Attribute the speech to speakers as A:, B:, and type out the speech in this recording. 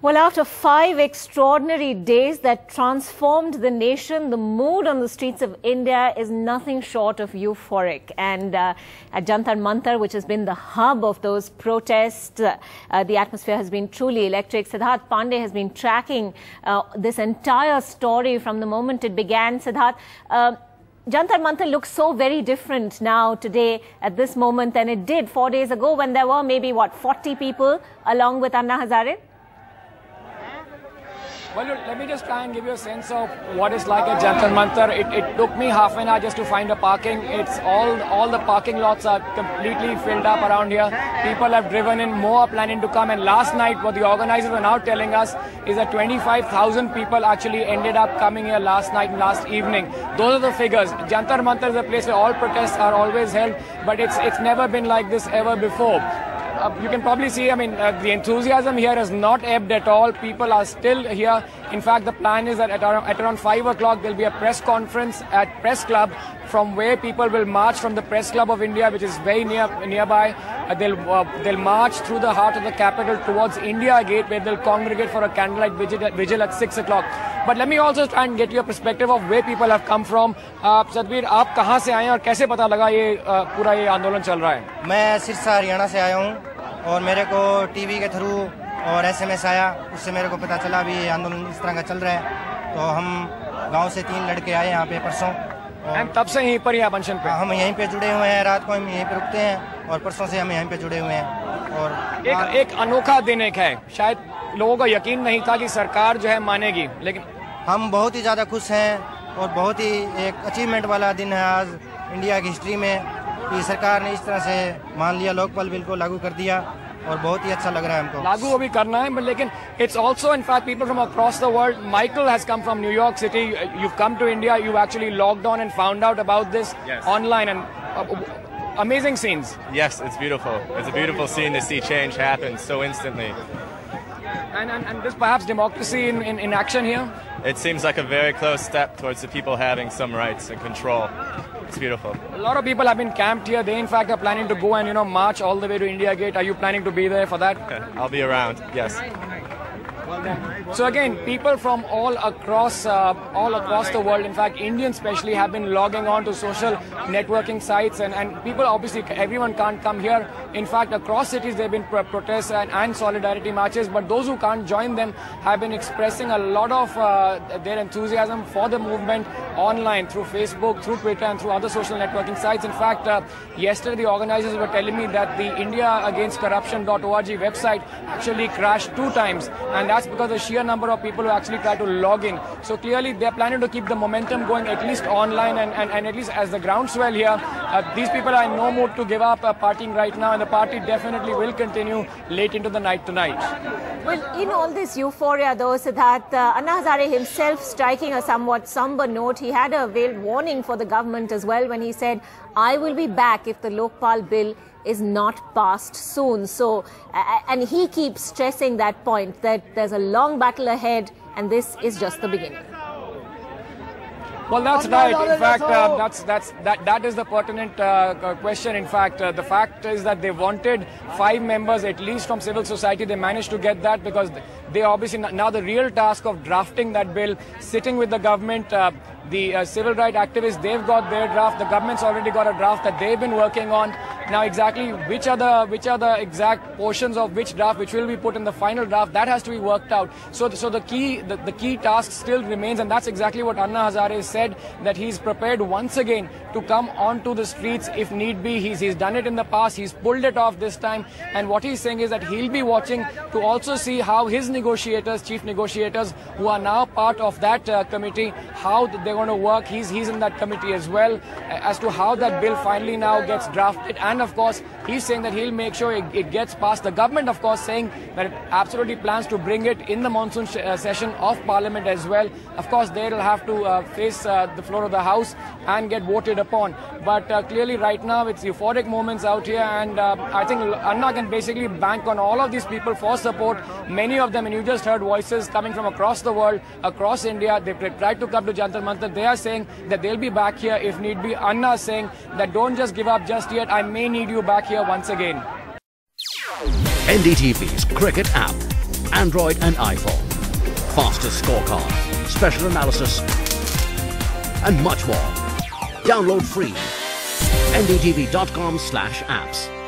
A: Well, after 5 extraordinary days that transformed the nation, the mood on the streets of India is nothing short of euphoric. And at Jantar Mantar, which has been the hub of those protests, the atmosphere has been truly electric. Siddharth Pandey has been tracking this entire story from the moment it began. Siddharth, Jantar Mantar looks so very different now today at this moment than it did 4 days ago when there were maybe, 40 people along with Anna Hazare?
B: Well, let me just try and give you a sense of what it's like at Jantar Mantar. It took me half an hour just to find a parking. It's all the parking lots are completely filled up around here. People have driven in, more are planning to come. And last night, what the organizers were now telling us is that 25,000 people actually ended up coming here last night and last evening. Those are the figures. Jantar Mantar is a place where all protests are always held, but it's never been like this ever before. You can probably see, the enthusiasm here has not ebbed at all. People are still here. In fact, the plan is that at around 5 o'clock, there'll be a press conference at Press Club from where people will march from the Press Club of India, which is very nearby. They'll march through the heart of the capital towards India Gate, where they'll congregate for a candlelight vigil at 6 o'clock. But let me also try and get you a perspective of where people have come from. Sadhbir, आप कहाँ से आए हैं और कैसे पता लगा ये पूरा ये आंदोलन चल रहा है?
C: मैं सिरसा हरियाणा से आया हूँ और मेरे को टीवी के थ्रू और SMS आया, उससे मेरे को पता चला भी ये आंदोलन इस तरह का चल रहा है। तो हम गांव से 3 लड़के आए यहाँ पे परसों और
B: तब से यहीं पर यहाँ फंक्शन पे
C: हम यहीं पे जुड़े हुए हैं। रात को हम यहीं पे रुकते हैं और परसों से हम यहीं पे जुड़े हुए हैं। और
B: एक अनोखा दिन है, शायद लोगों को यकीन नहीं था कि सरकार जो है मानेगी, लेकिन
C: हम बहुत ही ज़्यादा खुश हैं और बहुत ही एक अचीवमेंट वाला दिन है आज इंडिया की हिस्ट्री में कि सरकार ने इस तरह से मान लिया, लोकपाल बिल को लागू कर दिया और बहुत ही अच्छा लग रहा है हमको।
B: लागू अभी करना है, लेकिन it's also in fact people from across the world. Michael has come from New York City. You've come to India. You've actually logged on and found out about this online and amazing scenes.
D: Yes, it's beautiful. It's a beautiful scene to see change happen so instantly.
B: And this perhaps democracy in action here?
D: It seems like a very close step towards the people having some rights and control. It's beautiful.
B: A lot of people have been camped here. They in fact are planning to go and march all the way to India Gate. Are you planning to be there for that?
D: I'll be around, yes.
B: So again, people from all across the world, in fact Indians especially, have been logging on to social networking sites and people, obviously everyone can't come here. In fact, across cities there have been protests and solidarity marches, but those who can't join them have been expressing a lot of their enthusiasm for the movement online through Facebook, through Twitter and through other social networking sites. In fact, yesterday the organizers were telling me that the indiaagainstcorruption.org website actually crashed 2 times, and that's because the sheer number of people who actually try to log in. So clearly they're planning to keep the momentum going at least online and at least as the groundswell here. These people are in no mood to give up partying right now, and the party definitely will continue late into the night tonight.
A: Well, in all this euphoria though, Siddharth, Anna Hazare himself striking a somewhat somber note. He had a veiled warning for the government as well when he said, I will be back if the Lokpal bill is not passed soon. So, and he keeps stressing that point, that there's a long battle ahead and this is just the beginning.
B: Well, that's right. In fact, that is the pertinent question. In fact, the fact is that they wanted 5 members at least from civil society. They managed to get that because they obviously now the real task of drafting that bill, sitting with the government. The civil rights activists, they've got their draft. The government's already got a draft that they've been working on. Now, exactly which are the exact portions of which draft which will be put in the final draft, that has to be worked out. So the key task still remains, and that's exactly what Anna Hazare said, that he's prepared once again to come onto the streets if need be. He's done it in the past. He's pulled it off this time, and what he's saying is that he'll be watching to also see how his negotiators, chief negotiators, who are now part of that committee, how they're going to work. He's in that committee as well, as to how that bill finally now gets drafted. And of course, he's saying that he'll make sure it gets passed. The government, of course, saying that it absolutely plans to bring it in the monsoon session of Parliament as well. Of course, they'll have to face the floor of the House and get voted upon. But clearly right now it's euphoric moments out here, and I think Anna can basically bank on all of these people for support. Many of them, and you just heard voices coming from across the world, across India. They tried to come to Jantar Mantar. They are saying that they'll be back here if need be. Anna is saying that don't just give up just yet. I may need you back here once again.
E: NDTV's Cricket app. Android and iPhone. Fastest scorecard, special analysis, and much more. Download free. NDTV.com/apps.